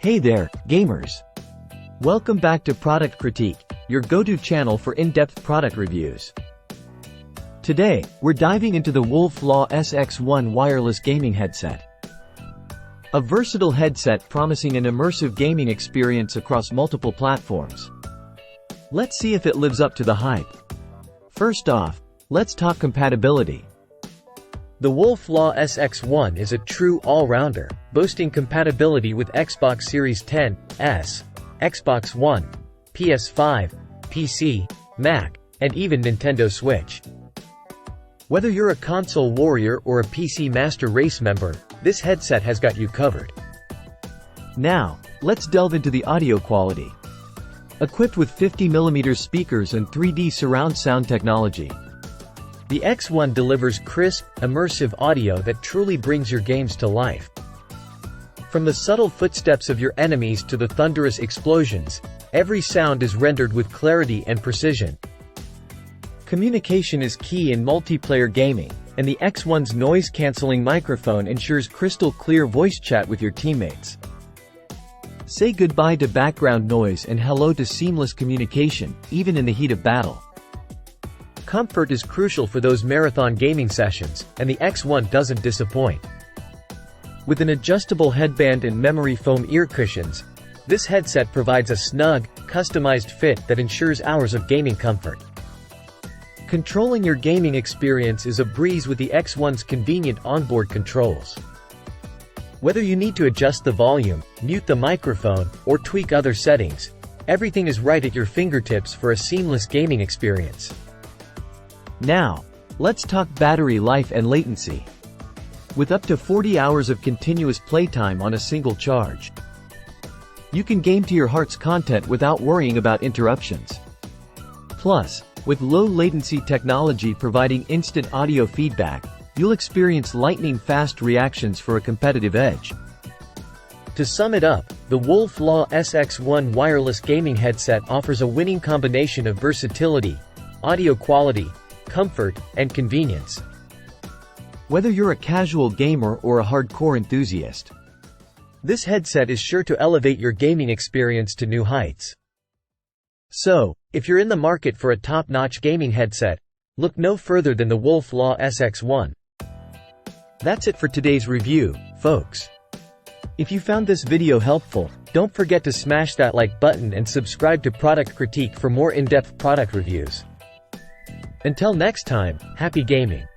Hey there, gamers! Welcome back to Product Critique, your go-to channel for in-depth product reviews. Today, we're diving into the WolfLawS SX1 wireless gaming headset. A versatile headset promising an immersive gaming experience across multiple platforms. Let's see if it lives up to the hype. First off, let's talk compatibility. The WolfLawS SX1 is a true all-rounder, boasting compatibility with Xbox Series X, Xbox One, PS5, PC, Mac, and even Nintendo Switch. Whether you're a console warrior or a PC Master Race member, this headset has got you covered. Now, let's delve into the audio quality. Equipped with 50mm speakers and 3D surround sound technology, the X1 delivers crisp, immersive audio that truly brings your games to life. From the subtle footsteps of your enemies to the thunderous explosions, every sound is rendered with clarity and precision. Communication is key in multiplayer gaming, and the X1's noise-canceling microphone ensures crystal-clear voice chat with your teammates. Say goodbye to background noise and hello to seamless communication, even in the heat of battle. Comfort is crucial for those marathon gaming sessions, and the X1 doesn't disappoint. With an adjustable headband and memory foam ear cushions, this headset provides a snug, customized fit that ensures hours of gaming comfort. Controlling your gaming experience is a breeze with the X1's convenient onboard controls. Whether you need to adjust the volume, mute the microphone, or tweak other settings, everything is right at your fingertips for a seamless gaming experience. Now, let's talk battery life and latency. With up to 40 hours of continuous playtime on a single charge, you can game to your heart's content without worrying about interruptions. Plus, with low latency technology providing instant audio feedback, you'll experience lightning-fast reactions for a competitive edge. To sum it up, the WolfLawS SX1 wireless gaming headset offers a winning combination of versatility, audio quality, comfort, and convenience. Whether you're a casual gamer or a hardcore enthusiast, this headset is sure to elevate your gaming experience to new heights. So, if you're in the market for a top-notch gaming headset, look no further than the WolfLawS SX1. That's it for today's review, folks. If you found this video helpful, don't forget to smash that like button and subscribe to Product Critique for more in-depth product reviews. Until next time, happy gaming!